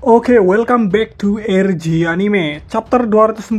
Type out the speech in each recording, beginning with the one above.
Oke, welcome back to RG Anime. Chapter 246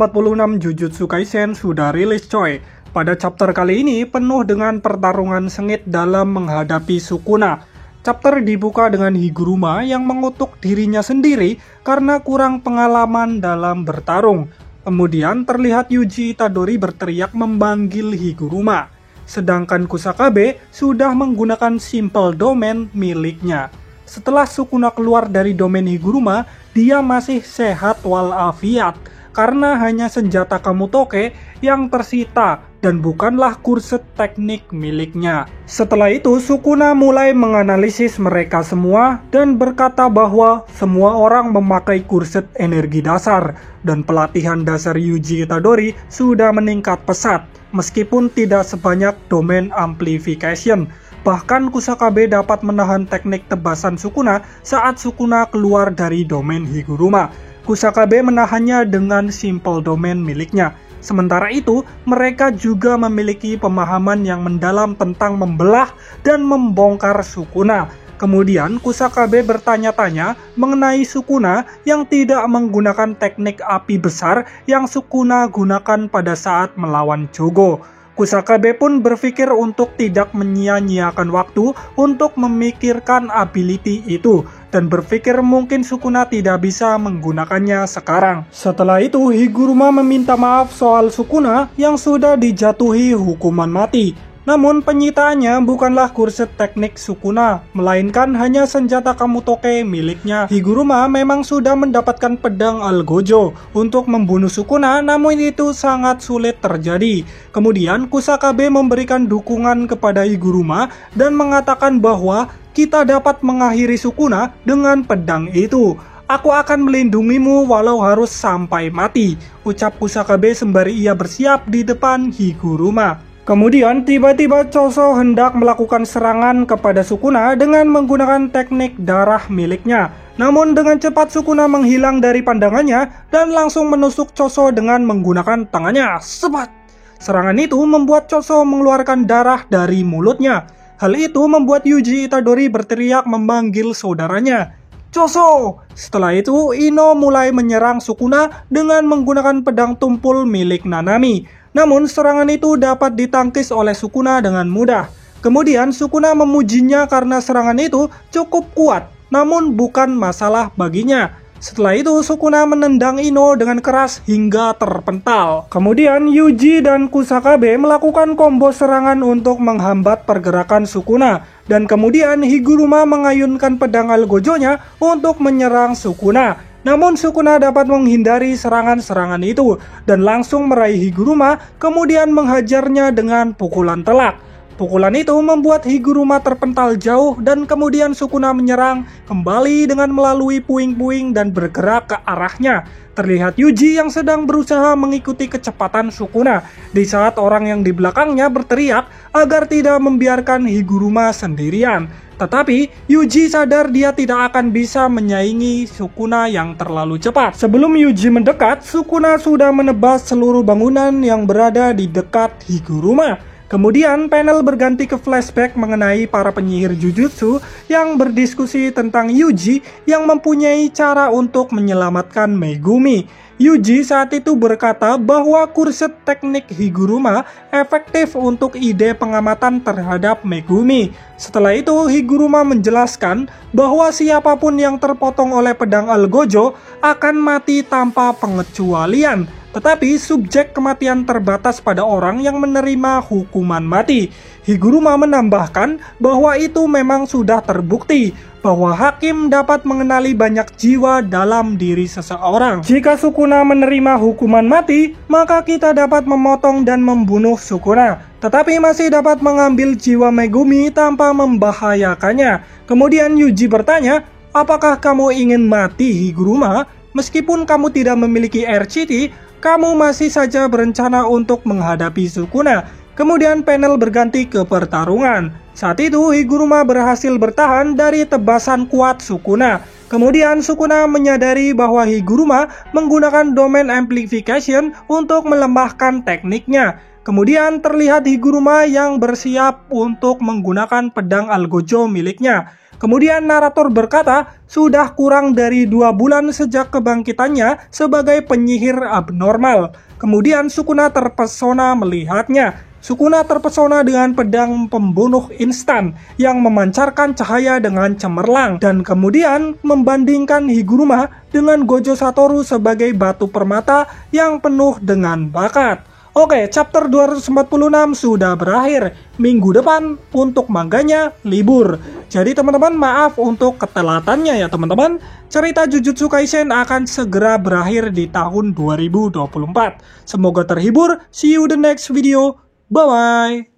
Jujutsu Kaisen sudah rilis coy. Pada chapter kali ini penuh dengan pertarungan sengit dalam menghadapi Sukuna. Chapter dibuka dengan Higuruma yang mengutuk dirinya sendiri karena kurang pengalaman dalam bertarung. Kemudian terlihat Yuji Itadori berteriak memanggil Higuruma. Sedangkan Kusakabe sudah menggunakan simple domain miliknya. Setelah Sukuna keluar dari domain Higuruma, dia masih sehat walafiat karena hanya senjata Kamutoke yang tersita dan bukanlah kurset teknik miliknya. Setelah itu, Sukuna mulai menganalisis mereka semua dan berkata bahwa semua orang memakai kurset energi dasar dan pelatihan dasar Yuji Itadori sudah meningkat pesat meskipun tidak sebanyak domain amplification. Bahkan Kusakabe dapat menahan teknik tebasan Sukuna saat Sukuna keluar dari domain Higuruma. Kusakabe menahannya dengan simple domain miliknya. Sementara itu, mereka juga memiliki pemahaman yang mendalam tentang membelah dan membongkar Sukuna. Kemudian Kusakabe bertanya-tanya mengenai Sukuna yang tidak menggunakan teknik api besar yang Sukuna gunakan pada saat melawan Jogo. Kusakabe pun berpikir untuk tidak menyia-nyiakan waktu untuk memikirkan ability itu dan berpikir mungkin Sukuna tidak bisa menggunakannya sekarang. Setelah itu, Higuruma meminta maaf soal Sukuna yang sudah dijatuhi hukuman mati. Namun penyitaannya bukanlah kurset teknik Sukuna, melainkan hanya senjata Kamutoke miliknya. Higuruma memang sudah mendapatkan pedang Algojo untuk membunuh Sukuna, namun itu sangat sulit terjadi. Kemudian Kusakabe memberikan dukungan kepada Higuruma dan mengatakan bahwa kita dapat mengakhiri Sukuna dengan pedang itu. Aku akan melindungimu walau harus sampai mati, ucap Kusakabe sembari ia bersiap di depan Higuruma. Kemudian tiba-tiba Choso hendak melakukan serangan kepada Sukuna dengan menggunakan teknik darah miliknya. Namun dengan cepat Sukuna menghilang dari pandangannya dan langsung menusuk Choso dengan menggunakan tangannya. Sebat! Serangan itu membuat Choso mengeluarkan darah dari mulutnya. Hal itu membuat Yuji Itadori berteriak memanggil saudaranya. Choso! Setelah itu Ino mulai menyerang Sukuna dengan menggunakan pedang tumpul milik Nanami. Namun serangan itu dapat ditangkis oleh Sukuna dengan mudah. Kemudian Sukuna memujinya karena serangan itu cukup kuat, namun bukan masalah baginya. Setelah itu Sukuna menendang Ino dengan keras hingga terpental. Kemudian Yuji dan Kusakabe melakukan combo serangan untuk menghambat pergerakan Sukuna. Dan kemudian Higuruma mengayunkan pedang Algojo-nya untuk menyerang Sukuna. Namun Sukuna dapat menghindari serangan-serangan itu dan langsung meraih Higuruma, kemudian menghajarnya dengan pukulan telak. Pukulan itu membuat Higuruma terpental jauh dan kemudian Sukuna menyerang kembali dengan melalui puing-puing dan bergerak ke arahnya. Terlihat Yuji yang sedang berusaha mengikuti kecepatan Sukuna di saat orang yang di belakangnya berteriak agar tidak membiarkan Higuruma sendirian. Tetapi Yuji sadar dia tidak akan bisa menyaingi Sukuna yang terlalu cepat. Sebelum Yuji mendekat, Sukuna sudah menebas seluruh bangunan yang berada di dekat Higuruma. Kemudian panel berganti ke flashback mengenai para penyihir Jujutsu yang berdiskusi tentang Yuji yang mempunyai cara untuk menyelamatkan Megumi. Yuji saat itu berkata bahwa kurset teknik Higuruma efektif untuk ide pengamatan terhadap Megumi. Setelah itu Higuruma menjelaskan bahwa siapapun yang terpotong oleh pedang Algojo akan mati tanpa pengecualian. Tetapi subjek kematian terbatas pada orang yang menerima hukuman mati. Higuruma menambahkan bahwa itu memang sudah terbukti bahwa hakim dapat mengenali banyak jiwa dalam diri seseorang. Jika Sukuna menerima hukuman mati, maka kita dapat memotong dan membunuh Sukuna, tetapi masih dapat mengambil jiwa Megumi tanpa membahayakannya. Kemudian Yuji bertanya, apakah kamu ingin mati Higuruma? Meskipun kamu tidak memiliki RCT, kamu masih saja berencana untuk menghadapi Sukuna. Kemudian panel berganti ke pertarungan. Saat itu Higuruma berhasil bertahan dari tebasan kuat Sukuna. Kemudian Sukuna menyadari bahwa Higuruma menggunakan domain amplification untuk melemahkan tekniknya. Kemudian terlihat Higuruma yang bersiap untuk menggunakan pedang Algojo miliknya. Kemudian narator berkata, sudah kurang dari 2 bulan sejak kebangkitannya sebagai penyihir abnormal. Kemudian Sukuna terpesona melihatnya. Sukuna terpesona dengan pedang pembunuh instan yang memancarkan cahaya dengan cemerlang dan kemudian membandingkan Higuruma dengan Gojo Satoru sebagai batu permata yang penuh dengan bakat. Oke, chapter 246 sudah berakhir. Minggu depan untuk manganya libur. Jadi teman-teman, maaf untuk ketelatannya ya teman-teman. Cerita Jujutsu Kaisen akan segera berakhir di tahun 2024. Semoga terhibur. See you the next video. Bye-bye.